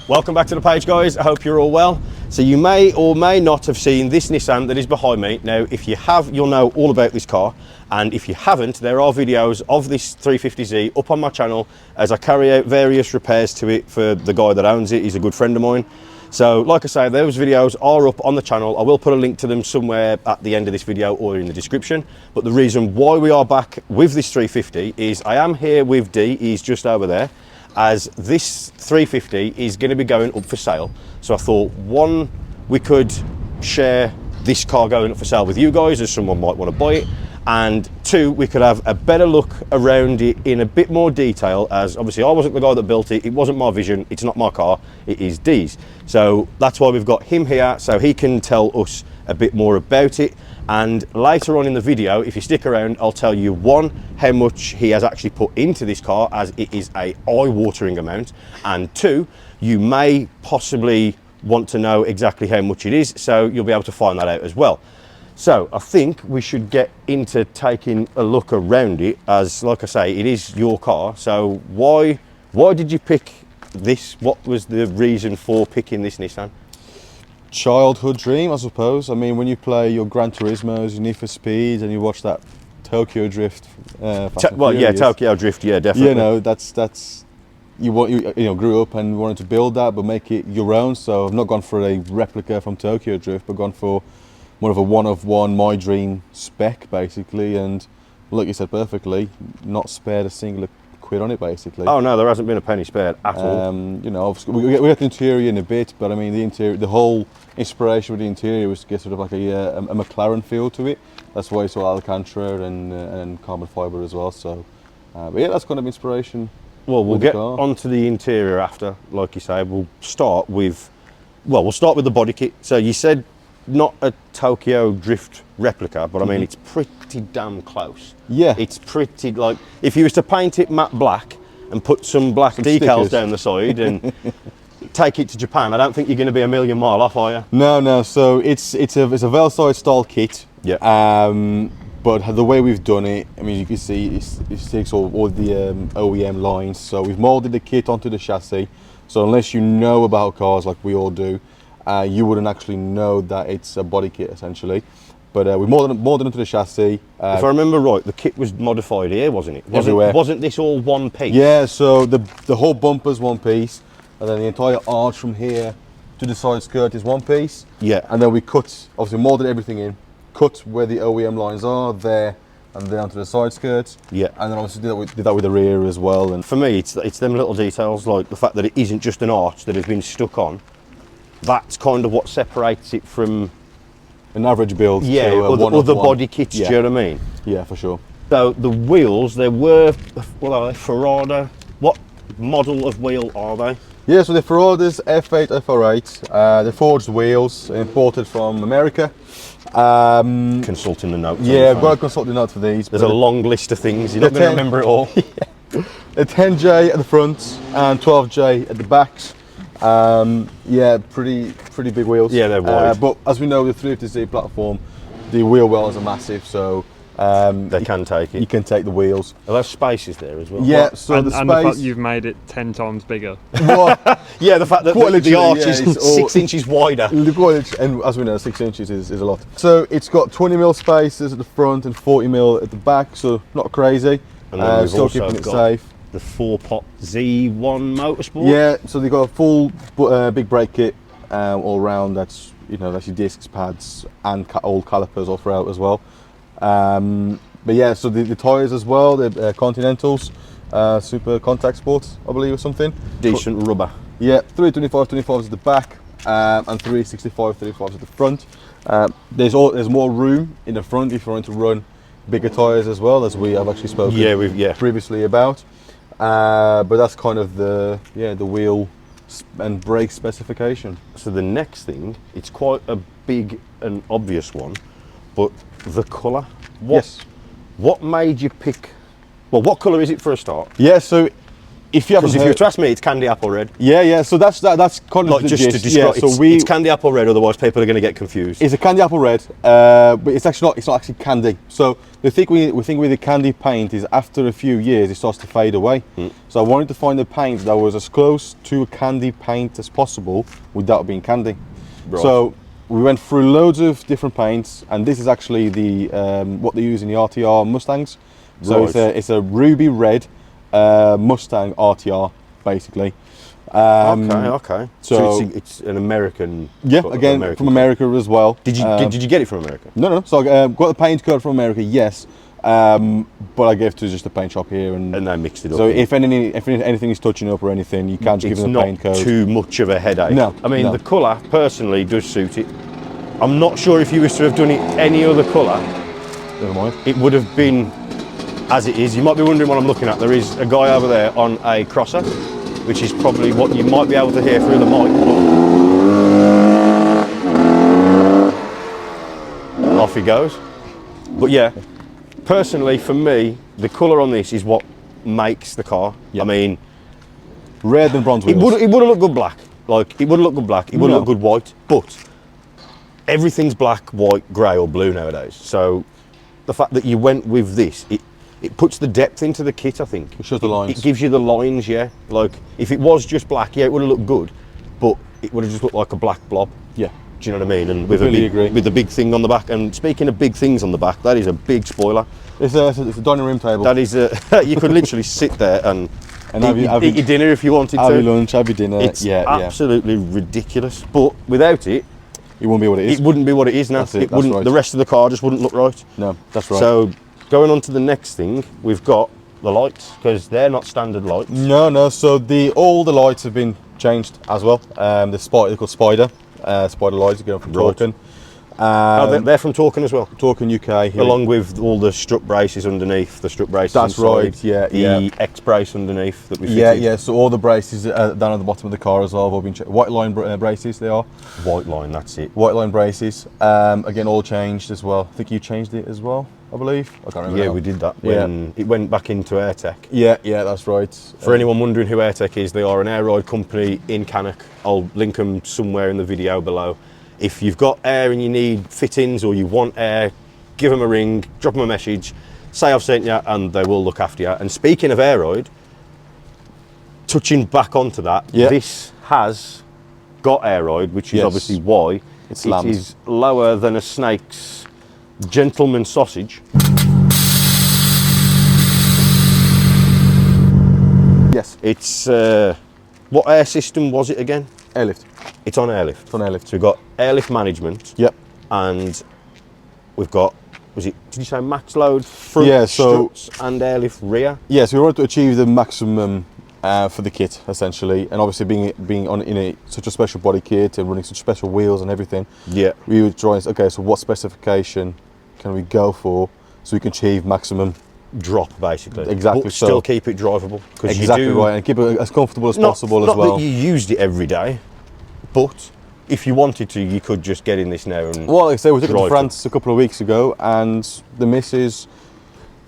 Welcome back to the page, guys. I hope you're all well. So you may or may not have seen this Nissan that is behind me. Now, if you have, you'll know all about this car. And if you haven't, there are videos of this 350Z up on my channel as I carry out various repairs to it for the guy that owns it. He's a good friend of mine. So like I say, those videos are up on the channel. I will put a link to them somewhere at the end of this video or in the description. But the reason why we are back with this 350 is I am here with D. He's just over there, as this 350 is going to be going up for sale. So I thought, one, we could share this car going up for sale with you guys as someone might want to buy it, and two, we could have a better look around it in a bit more detail, as obviously I wasn't the guy that built it, it wasn't my vision, it's not my car, it is D's. So that's why we've got him here, so he can tell us a bit more about it. And later on in the video, if you stick around, I'll tell you, one, how much he has actually put into this car, as it is a eye-watering amount, and two, you may possibly want to know exactly how much it is, so you'll be able to find that out as well. So I think we should get into taking a look around it, as like I say, it is your car. So why did you pick this? What was the reason for picking this Nissan? Childhood dream, I suppose. I mean, when you play your Gran Turismos, your Need for Speed, and you watch that Tokyo Drift, Tokyo Drift, yeah, definitely. You know, that's you grew up and wanted to build that, but make it your own. So I've not gone for a replica from Tokyo Drift, but gone for more of a one-of-one, my dream spec, basically. And like you said perfectly, not spared a single quid on it, basically. Oh no, there hasn't been a penny spared at all. You know, obviously we get the interior in a bit, but I mean the interior, the whole inspiration with the interior was to get sort of like a McLaren feel to it. That's why it's all Alcantara and carbon fibre as well. So, but yeah, that's kind of inspiration. Well, we'll get onto the interior after, like you say. We'll start with the body kit. So you said not a Tokyo Drift replica, but I mean it's pretty damn close. Yeah, it's pretty, like, if you was to paint it matte black and put some black decals stickers down the side and take it to Japan, I don't think you're going to be a million mile off, are you? No. So it's a Velside style kit. Yeah. But the way we've done it, I mean, you can see it takes all the OEM lines. So we've molded the kit onto the chassis. So unless you know about cars like we all do, you wouldn't actually know that it's a body kit essentially. But we molded into the chassis. If I remember right, the kit was modified here, wasn't it? Everywhere. Wasn't this all one piece? Yeah, so the whole bumper's one piece, and then the entire arch from here to the side skirt is one piece. Yeah. And then we obviously molded everything in, cut where the OEM lines are, there, and then onto the side skirts. Yeah. And then obviously did that with the rear as well. And for me, it's them little details, like the fact that it isn't just an arch that has been stuck on. That's kind of what separates it from an average build. Yeah, other body kits, yeah. Do you know what I mean? Yeah, for sure. So the wheels, they were, what are they, Ferrada? What model of wheel are they? Yeah, so the Ferradas F8, FR8, they're forged wheels, imported from America. Consulting the notes. Yeah, I've got to consult the notes for these. There's a long list of things, you're not going to remember it all. Yeah. A 10J at the front and 12J at the backs. Yeah, pretty big wheels. Yeah, they're wide. But as we know, the 350Z platform, the wheel wells are massive, so they can take it. You can take the wheels. Are there spaces there as well? Yeah, so and the space. And the fact you've made it 10 times bigger. Yeah, the fact that the arch is 6 inches wider. And as we know, 6 inches is a lot. So it's got 20mm spaces at the front and 40mm at the back, so not crazy. And then we've still also keeping it got safe. The 4-pot Z1 Motorsport. Yeah, so they've got a full big brake kit all round. That's that's your discs, pads, and old calipers all throughout as well. But yeah, so the tyres as well. The Continentals, Super Contact Sports, I believe, or something. Decent rubber. Yeah, 325/25s at the back and 365/35s at the front. There's more room in the front if you want to run bigger tyres as well, as we have actually spoken previously about. But that's kind of the wheel and brake specification. So the next thing, it's quite a big and obvious one, but the colour. Yes. What made you pick? Well, what colour is it for a start? Yeah, so if you haven't Because if you were to ask me, it's candy apple red. yeah. So that's kind of Like the just to gist. describe, Yeah, so it's candy apple red. Otherwise, people are going to get confused. it's a candy apple red, but it's actually not. It's not actually candy. So the thing with the candy paint is after a few years it starts to fade away. So I wanted to find a paint that was as close to a candy paint as possible without being candy. Right. So we went through loads of different paints, and this is actually the what they use in the RTR Mustangs. So Right. it's a ruby red Mustang RTR basically. Okay. So it's an American. yeah, sort of again American from America as well. Did you get it from America? No. So I got the paint code from America, yes, but I gave it to just a paint shop here, and And they mixed it up. so if anything is touching up or anything, you can't just give it's them the not paint code. too much of a headache. No, I mean no. the colour personally does suit it. I'm not sure if you was to have done it any other colour, Never mind. it would have been as it is. You might be wondering what I'm looking at. There is a guy over there on a crosser, which is probably what you might be able to hear through the mic. Off he goes. But yeah, personally for me, the colour on this is what makes the car. Yeah. I mean, Red than bronze it wheels. would have looked good black. Like it would have looked good black. It would have No. looked good white. But everything's black, white, grey, or blue nowadays. So the fact that you went with this, it puts the depth into the kit. I think It shows the lines. It gives you the lines. Yeah. Like if it was just black, yeah, it would have looked good, but it would have just looked like a black blob. Yeah. Do you know what I mean? And with Completely agree. with the big thing on the back. And speaking of big things on the back, that is a big spoiler. It's a dining room table. That is you could literally sit there and And eat your dinner if you wanted have to. your lunch, have your dinner. It's yeah. absolutely ridiculous. But without it, It won't be what it is. it wouldn't be what it is now. That's it, that's wouldn't. right. The rest of the car just wouldn't look right. No, that's right. So going on to the next thing, we've got the lights because they're not standard lights. No. So all the lights have been changed as well. The they're called Spider lights. Going from Right. Torken. They're from Torken as well, Torken UK. Here. along with all the strut braces underneath, the strut braces. That's inside, right, yeah, The yeah. X brace underneath that we Yeah, fitted. yeah. So all the braces down at the bottom of the car as well have all been white line braces. They are White line, that's it. white line braces. Again, all changed as well. I think you changed it as well. I believe. I can't remember. Yeah, now. we did that when it went back into AirTech. Yeah, that's right. For anyone wondering who AirTech is, they are an airride company in Cannock. I'll link them somewhere in the video below. If you've got air and you need fittings or you want air, give them a ring, drop them a message, say I've sent you, and they will look after you. And speaking of airride, touching back onto that, Yeah. this has got airride, which is Yes. obviously why It slams. it is lower than a snake's gentleman sausage. Yes, It's what air system was it again? airlift. It's on airlift. It's on airlift. So we've got airlift management, Yep. and we've got, did you say max load front Yeah, so- struts and airlift rear? Yes, we wanted to achieve the maximum for the kit essentially, and obviously being on in such a special body kit and running such special wheels and everything. Yeah. We were trying. Okay, so what specification can we go for so we can achieve maximum? Drop basically. Exactly, But so- still keep it drivable. 'Cause Exactly you do, right, and keep it as comfortable as Not, possible not as well. that you used it every day, but if you wanted to, you could just get in this now and. Well, like I say, we took it to Drive France a couple of weeks ago, and the missus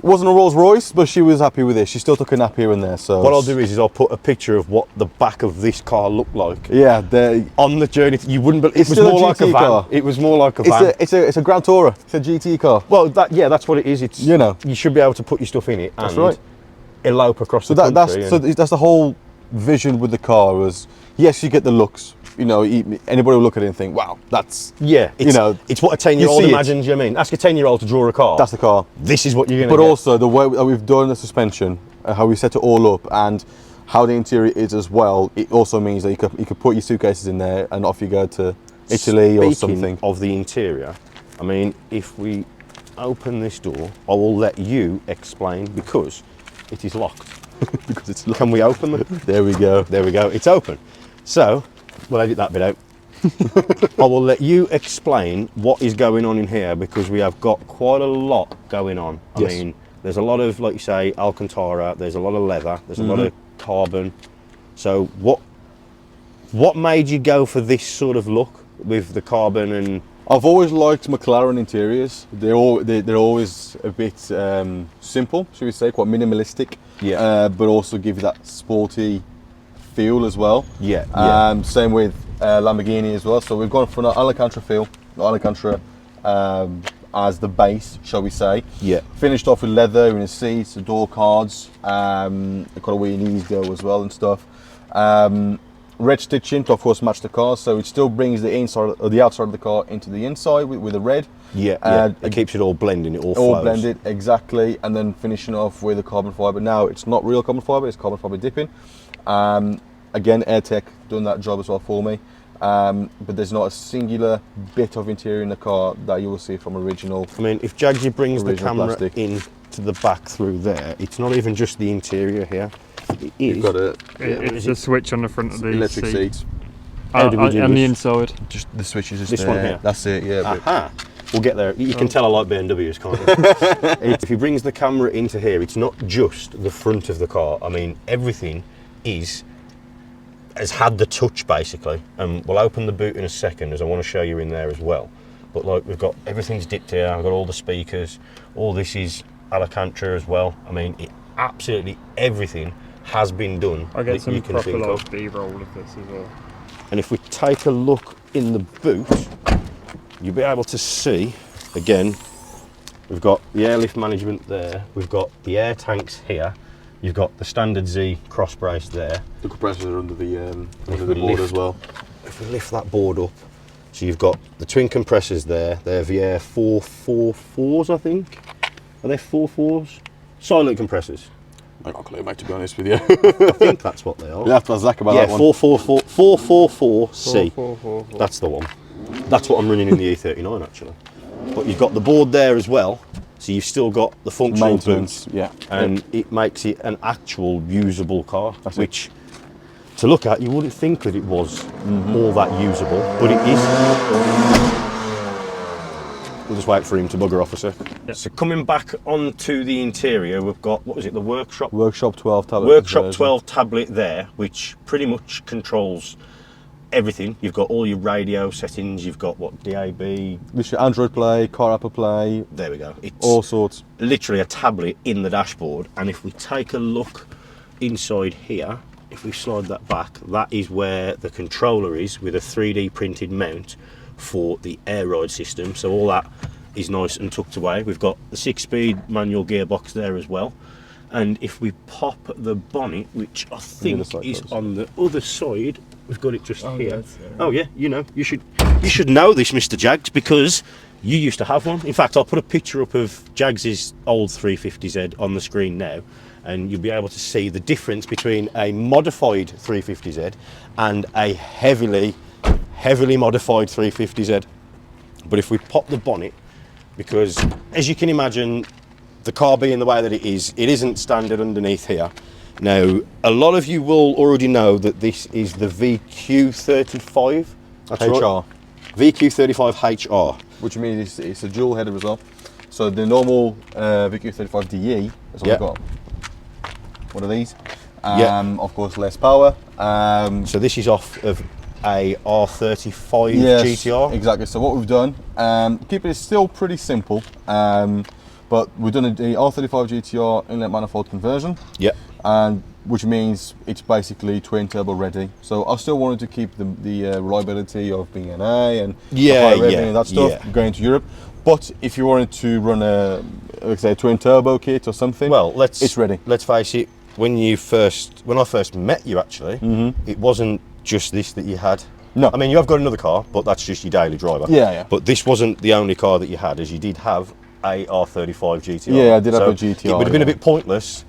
wasn't a Rolls Royce, but she was happy with it. She still took a nap here and there. So What I'll do is I'll put a picture of what the back of this car looked like yeah, the, on the journey. You wouldn't, but it It's was still a more like a GT van. car. It was more like a van. it's a Grand Tourer. It's a GT car. Well, that's what it is. It's You know. you should be able to put your stuff in it and That's right. elope across So the country. that's the whole vision with the car. Was yes, you get the looks. You know, anybody will look at it and think, wow, that's yeah, it's, it's what a 10-year-old see it. imagines. You know what I mean? Ask a 10-year-old to draw a car. the car. This is what you're going to But get. also the way that we've done the suspension, how we set it all up, and how the interior is as well. It also means that you could put your suitcases in there and off you go to Italy or Speaking something. of the interior, I mean, if we open this door, I will let you explain because it is locked. Because it's locked. Can we open them? There we go. There we go. It's open. So we'll edit that bit out. I will let you explain what is going on in here because we have got quite a lot going on. I Yes. mean, there's a lot of, like you say, Alcantara. There's a lot of leather. There's a lot of carbon. So what made you go for this sort of look with the carbon and I've always liked McLaren interiors. They're always a bit simple, should we say, quite minimalistic. Yeah. But also give you that sporty feel as well. Yeah. Same with Lamborghini as well. So we've gone for an Alcantara feel, Alcantara as the base, shall we say. Yeah. Finished off with leather in the seats, the door cards, kind of where your knees go as well and stuff. Red stitching to of course match the car, so it still brings the inside or the outside of the car into the inside with the red. Yeah. It keeps it all blending, it all flows. All blended, exactly, and then finishing off with the carbon fibre. Now it's not real carbon fibre, it's carbon fibre dipping. Again, AirTech done that job as well for me. But there's not a singular bit of interior in the car that you will see from original. I mean, if Jagsy brings the camera plastic in to the back through there, it's not even just the interior here. It is. You've got It's a switch on the front of the electric seat. seats. How do we do and the this? inside. Just the switch is just This there. one here? That's it, yeah. Aha. We'll get there. You can tell I like BMWs, can't you? If he brings the camera into here, it's not just the front of the car. I mean, everything has had the touch basically. And we'll open the boot in a second, as I want to show you in there as well. But like, we've got everything's dipped here. I've got all the speakers. All this is Alcantara as well. I mean, absolutely everything has been done. I get some you can proper think like of. B-roll of this as well. And if we take a look in the boot, you'll be able to see, again, we've got the airlift management there, we've got the air tanks here, you've got the standard Z cross brace there. The compressors are under the board as well. If we lift that board up, so you've got the twin compressors there, they're Viair 444s, I think. Are they 4.4s? Silent compressors. I got a clue, mate, to be honest with you. I think that's what they are. You'll have to ask Zach about Yeah, that one. 444C. 444. That's the one. That's what I'm running in the E39 actually. But you've got the board there as well, so you've still got the functional Maintenance, boot, yeah. and it makes it an actual usable car, which to look at you wouldn't think that it was all that usable, but it is. We'll just wait for him to bugger off a sec. Yep. So coming back onto the interior, we've got, what was it, the Workshop? Workshop 12 tablet. Workshop 12 tablet there, which pretty much controls everything. You've got all your radio settings, you've got what, DAB. This your Android Play, Car Apple Play. There we go. It's all sorts. Literally a tablet in the dashboard. And if we take a look inside here, if we slide that back, that is where the controller is with a 3D printed mount for the airride system. So all that is nice and tucked away. We've got the 6-speed manual gearbox there as well. And if we pop the bonnet, which I think is on the other side, we've got it just here. Oh yeah, you should know this, Mr. Jags, because you used to have one. In fact, I'll put a picture up of Jags's old 350Z on the screen now, and you'll be able to see the difference between a modified 350Z and a heavily modified 350Z. But if we pop the bonnet, because as you can imagine, the car being the way that it isn't standard underneath here. Now, a lot of you will already know that this is the VQ35. That's HR. right. VQ35HR. Which means it's a dual header as well. So the normal VQ35DE is what we've got. One of these. Of course, less power. So this is off of a R35 GTR. Exactly. So what we've done, keep it still pretty simple, but we've done a R35 GTR inlet manifold conversion. Yep. And which means it's basically twin turbo ready. So I still wanted to keep the reliability of being an A and and that stuff going to Europe. But if you wanted to run a, let's say, a twin turbo kit or something, well, it's ready. Let's face it. When I first met you, actually, it wasn't just this that you had. No. I mean, you have got another car, but that's just your daily driver. Yeah. But this wasn't the only car that you had, as you did have a R35 GTR. Yeah, I did have a GTR. It would have been a bit pointless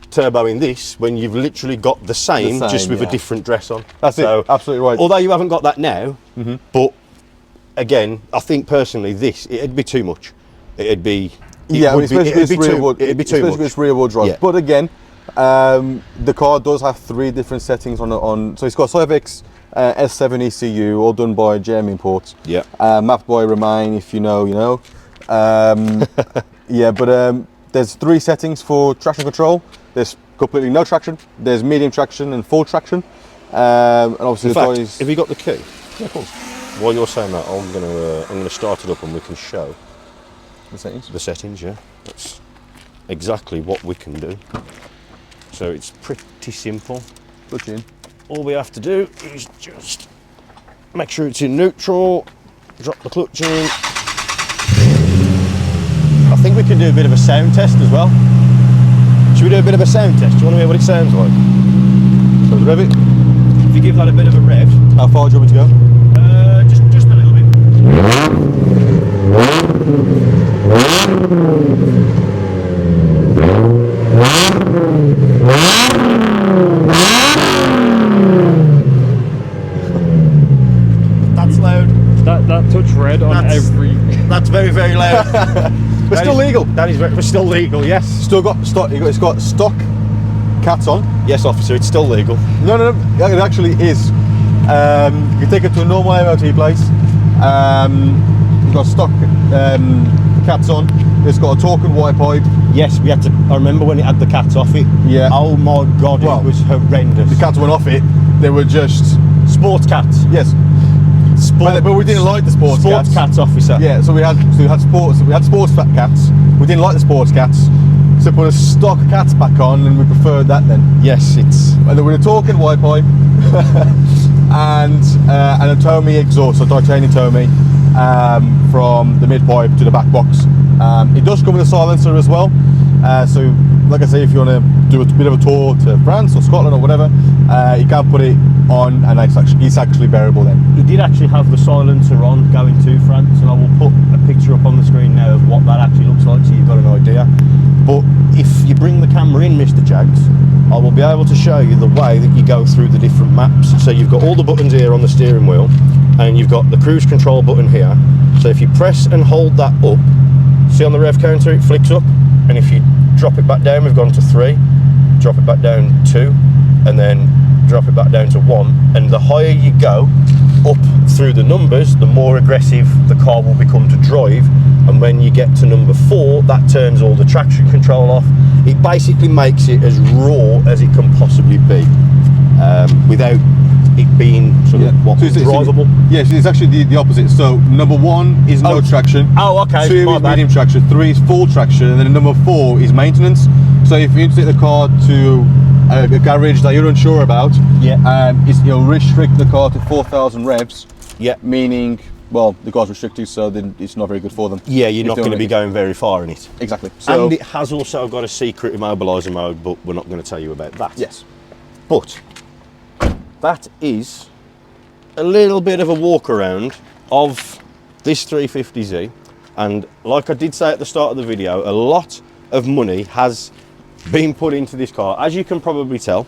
turboing this when you've literally got the same just with a different dress on. That's it, absolutely right. Although you haven't got that now, but again, I think personally it'd be too much. It'd be too much. Especially with rear wheel drive. Yeah. But again, the car does have 3 different settings on. So it's got Cyvex S7 ECU, all done by JM Imports. Yeah. Mapped by Remain, if you know, you know. Yeah, but there's 3 settings for traction control. There's completely no traction, there's medium traction and full traction. And obviously have you got the key? Yeah, of course. while you're saying that, I'm gonna start it up and we can show The settings? the settings. Yeah, that's exactly what we can do. So it's pretty simple. Put in. All we have to do is just make sure it's in neutral, drop the clutch in. I think we can do a bit of a sound test as well. Should we do a bit of a sound test? Do you want to hear what it sounds like? So rev it. If you give that a bit of a rev. How far do you want me to go? Just a little bit. That's loud. That touch red on every. That's very, very loud. But still legal. That is still legal, yes. Still got stock. It's got stock cats on. Yes, officer, it's still legal. No, it actually is. You take it to a normal MOT place. You've got stock cats on. It's got a talking white pipe. Yes, we had to. I remember when it had the cats off it. Yeah. Oh my God, Well, it was horrendous. The cats went off it. They were just Sports cats. yes. But we didn't like the sports cats, officer. Yeah, so we had sports cats. We didn't like the sports cats, so put a stock cats back on, and we preferred that then. Yes, it's. And then with a talking white pipe and a Tomy exhaust, a titanium Tomy, from the mid pipe to the back box. It does come with a silencer as well. So, like I say, if you want to do a bit of a tour to France or Scotland or whatever, you can put it on, and it's actually bearable then. It did actually have the silencer on going to France, and I will put a picture up on the screen now of what that actually looks like, so you've got an idea. But if you bring the camera in, Mr. Jags, I will be able to show you the way that you go through the different maps. So you've got all the buttons here on the steering wheel, and you've got the cruise control button here. So if you press and hold that up, see on the rev counter it flicks up, and if you drop it back down, we've gone to 3, drop it back down 2, and then drop it back down to 1, and the higher you go up through the numbers, the more aggressive the car will become to drive, and when you get to number 4, that turns all the traction control off. It basically makes it as raw as it can possibly be, without it being sort of drivable. Yes, it's actually the opposite. So number 1 is no traction. Oh, okay. 2 is medium traction. 3 is full traction, and then number 4 is maintenance. So if you take the car to a garage that you're unsure about, it'll restrict the car to 4,000 revs. Yeah. Meaning, well, the car's restricted, so then it's not very good for them. Yeah, you're not going to be going very far in it. Exactly. So, and it has also got a secret immobiliser mode, but we're not going to tell you about that. Yes. But that is a little bit of a walk around of this 350Z, and like I did say at the start of the video, a lot of money has been put into this car, as you can probably tell.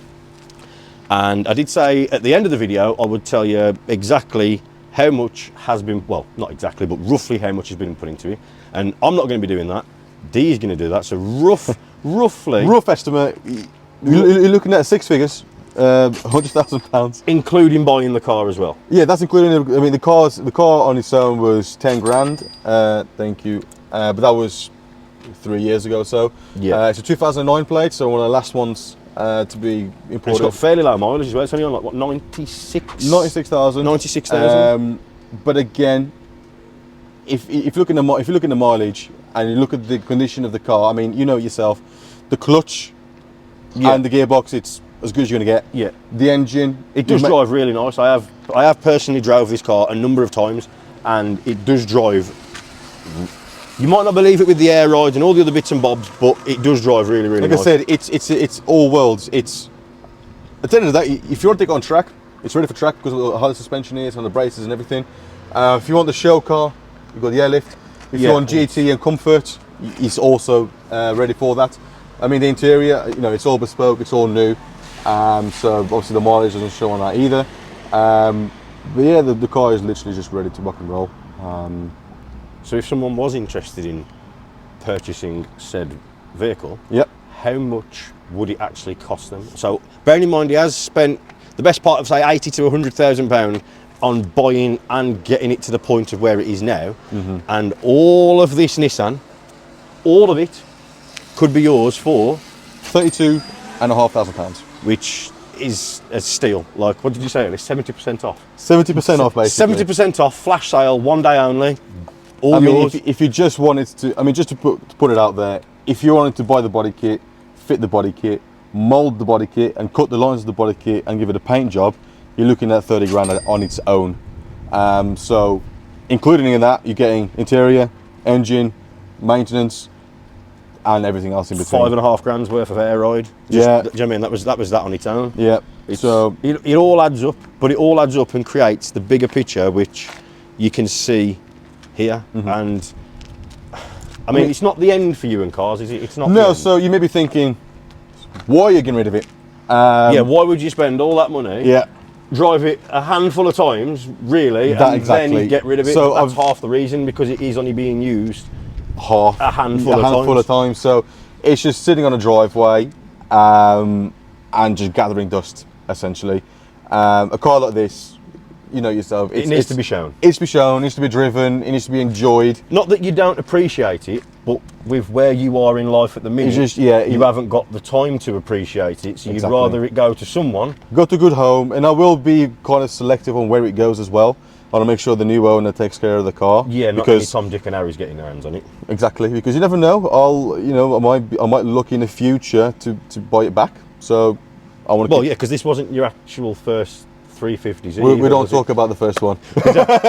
And I did say at the end of the video I would tell you exactly how much has been, well, not exactly, but roughly how much has been put into it, and I'm not going to be doing that. D is going to do that. So roughly rough estimate, you're looking at 6 figures. £100,000, including buying the car as well. Yeah, that's including. I mean, the car on its own was 10 grand. Thank you, but that was 3 years ago. So it's a 2009 plate, so one of the last ones to be imported. It's got fairly low mileage as well. It's only on like what, 96,000. 96,000. But again, if you look in the mileage and you look at the condition of the car, I mean, you know yourself, the clutch and the gearbox, it's as good as you're going to get. Yeah. The engine, it does drive really nice. I have personally drove this car a number of times, and it does drive. You might not believe it with the air rides and all the other bits and bobs, but it does drive really, really nice. Like I said, it's all worlds. It's at the end of the day, if you want to take it on track, it's ready for track because of how the suspension is, on the braces and everything. If you want the show car, you've got the airlift. If you want GT and comfort, it's also ready for that. I mean, the interior, you know, it's all bespoke, it's all new. So obviously the mileage doesn't show on that either. But yeah, the car is literally just ready to rock and roll. So if someone was interested in purchasing said vehicle, how much would it actually cost them? So bearing in mind he has spent the best part of say 80 to £100,000 on buying and getting it to the point of where it is now, and all of this Nissan, all of it could be yours for £32,500, which is a steal. Like, what did you say? It's 70% off. 70% off, basically. 70% off, flash sale, 1 day only. All I mean, yours. if you just wanted to, I mean, just to put it out there, if you wanted to buy the body kit, fit the body kit, mold the body kit, and cut the lines of the body kit and give it a paint job, you're looking at 30 grand on its own. So, including in that, you're getting interior, engine, maintenance, and everything else in between. 5.5 grand's worth of airride. Yeah. Do you know what I mean? That was that on its own. Yeah. So it all adds up, but it all adds up and creates the bigger picture, which you can see here. And I mean, it's not the end for you in cars, is it? It's not. No. So you may be thinking, why are you getting rid of it? Yeah. Why would you spend all that money? Yeah. Drive it a handful of times, really, and then you get rid of it. So that's half the reason, because it is only being used a handful of times. So it's just sitting on a driveway and just gathering dust, essentially. A car like this, you know yourself, it needs to be shown. It needs to be shown, it needs to be driven, it needs to be enjoyed. Not that you don't appreciate it, but with where you are in life at the minute, you haven't got the time to appreciate it, so you'd rather it go to someone. Go to a good home, and I will be kind of selective on where it goes as well. I want to make sure the new owner takes care of the car. Yeah, not any Tom, Dick and Harry's getting their hands on it. Exactly, because you never know. I might look in the future to buy it back. So I want to. Well, yeah, because this wasn't your actual first 350Z. We don't talk about the first one.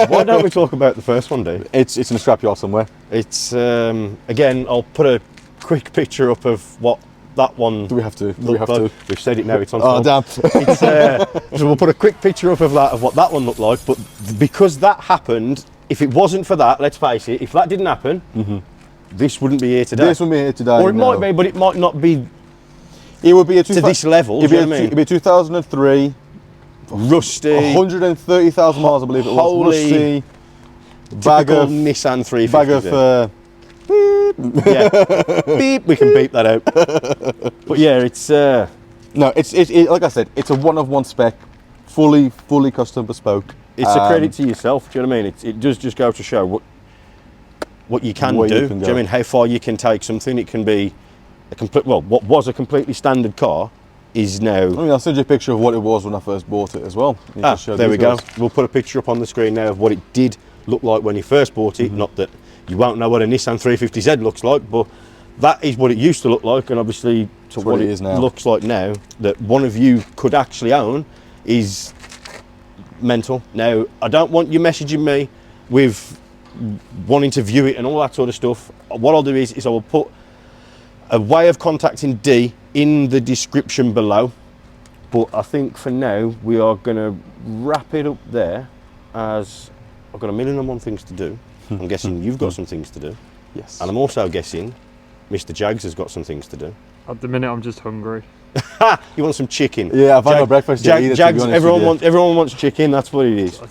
Why don't we talk about the first one, Dave? It's in a scrapyard somewhere. It's again. I'll put a quick picture up of what that one. Do we have to? Do we have to? We've said it now. It's on. Oh damn! So we'll put a quick picture up of that, of what that one looked like. But because that happened, if it wasn't for that, let's face it, if that didn't happen, this wouldn't be here today. This wouldn't be here today. Or it might be, but it might not be. It would be to this level. It'd be 2003. Rusty. 130,000 miles, I believe it was. Rusty. Bag of Nissan 350Z. Bag of. Yeah. Beep. We can beep that out. But yeah, it's. No, it's like I said, it's a one-of-one spec, fully custom bespoke. It's a credit to yourself. Do you know what I mean? It does just go to show what you can do. Do you know what I mean? How far you can take something. It can be a complete. Well, what was a completely standard car is now. I mean, I'll send you a picture of what it was when I first bought it as well. There we go. We'll put a picture up on the screen now of what it did look like when you first bought it. Not that you won't know what a Nissan 350Z looks like, but that is what it used to look like, and obviously to what it is now. Looks like now, that one of you could actually own, is mental. Now, I don't want you messaging me with wanting to view it and all that sort of stuff. What I'll do is I will put a way of contacting D in the description below, but I think for now we are going to wrap it up there, as I've got a million and one things to do. I'm guessing you've got some things to do. Yes. And I'm also guessing Mr. Jags has got some things to do. At the minute, I'm just hungry. You want some chicken? Yeah, I've had my breakfast. Jags, everyone wants chicken. That's what it is.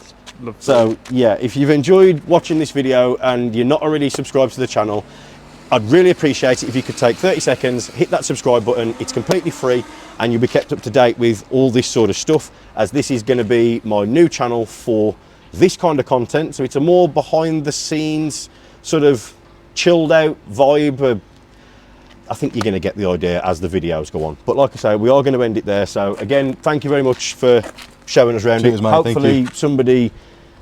So yeah, if you've enjoyed watching this video and you're not already subscribed to the channel, I'd really appreciate it if you could take 30 seconds, hit that subscribe button. It's completely free, and you'll be kept up to date with all this sort of stuff, as this is going to be my new channel for this kind of content. So it's a more behind the scenes, sort of chilled out vibe. I think you're going to get the idea as the videos go on. But like I say, we are going to end it there. So again, thank you very much for showing us around. Cheers, man. Hopefully somebody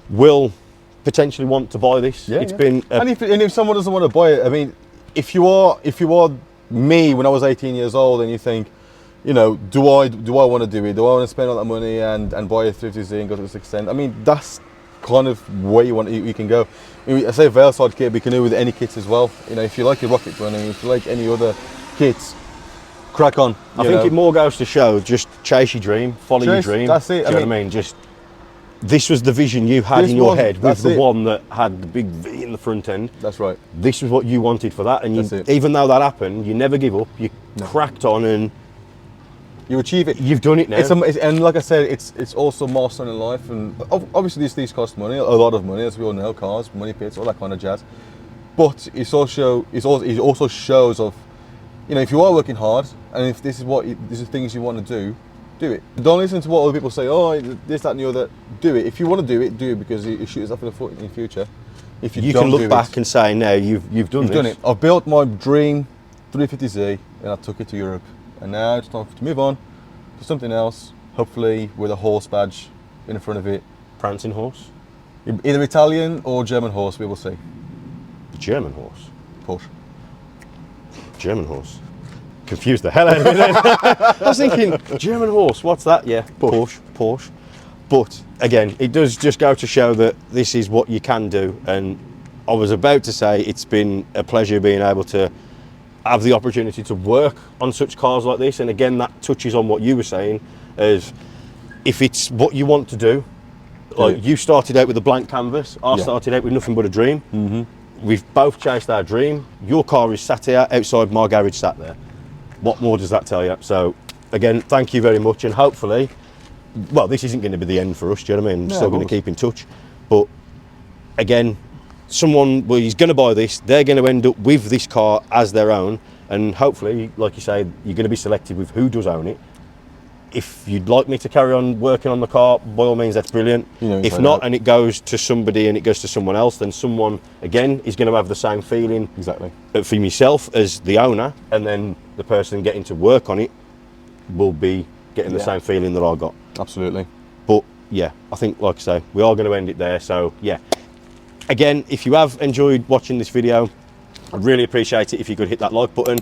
will potentially want to buy this. Yeah, it's been and if someone doesn't want to buy it, I mean, if you are me when I was 18 years old and you think, you know, do I want to do it? Do I want to spend all that money and buy a 350Z and go to this extent? I mean, that's kind of where you can go. I mean, I say Veilside kit, but you can do it with any kits as well. You know, if you like your rocket running, if you like any other kits, crack on. I think it more goes to show, just chase your dream, follow your dream. That's it. Do you know what I mean? Just, this was the vision you had in your head, with the one that had the big V in the front end. That's right. This was what you wanted for that, and even though that happened, you never give up. You cracked on and you achieve it. You've done it now. And like I said, it's also a milestone in life. And obviously these cost money, a lot of money, as we all know, cars, money pits, all that kind of jazz. But it also shows of, you know, if you are working hard and if this is things you want to do it. Don't listen to what other people say. Oh, this, that, and the other. Do it. If you want to do it because it shoots up in the foot in the future. If you can look back and say, no, you've done it. I've built my dream 350Z and I took it to Europe. And now it's time to move on to something else, hopefully with a horse badge in the front of it. Prancing horse? Either Italian or German horse, we will see. German horse? Porsche. German horse. Confused the hell out of me then. I was thinking, German horse, what's that? Yeah, Porsche. But again, it does just go to show that this is what you can do. And I was about to say it's been a pleasure being able to have the opportunity to work on such cars like this. And again, that touches on what you were saying, as if it's what you want to do. Like you started out with a blank canvas, I started out with nothing but a dream. We've both chased our dream. Your car is sat here outside my garage, sat there. What more does that tell you? So again, thank you very much, and hopefully, well, this isn't going to be the end for us, do you know what I mean? Still going to keep in touch. But again, someone is going to buy this, they're going to end up with this car as their own, and hopefully, like you say, you're going to be selective with who does own it. If you'd like me to carry on working on the car, by all means, that's brilliant. If not, and it goes to somebody and it goes to someone else, then someone, again, is going to have the same feeling for myself as the owner, and then the person getting to work on it will be getting the same feeling that I got. Absolutely. But yeah, I think, like I say, we are going to end it there. So yeah, again, if you have enjoyed watching this video, I'd really appreciate it if you could hit that like button.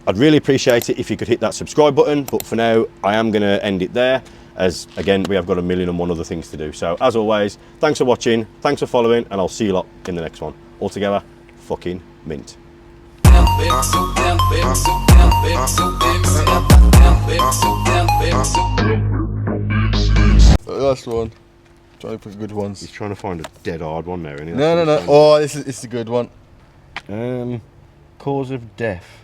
I'd really appreciate it if you could hit that subscribe button, but for now, I am going to end it there, as again, we have got 1,000,001 other things to do. So as always, thanks for watching, thanks for following, and I'll see you lot in the next one. Altogether, fucking mint. Last one. Trying to pick good ones. He's trying to find a dead hard one there, isn't he? No. Oh, this is a good one. Cause of death.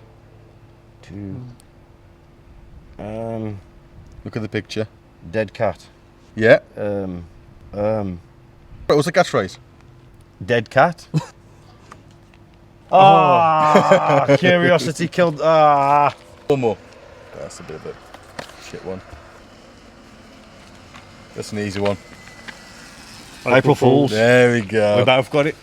Look at the picture. Dead cat. Yeah. What's the catchphrase? Dead cat. Ah, curiosity killed. One more. That's a bit of a shit one. That's an easy one. April Fools. There we go. We both got it.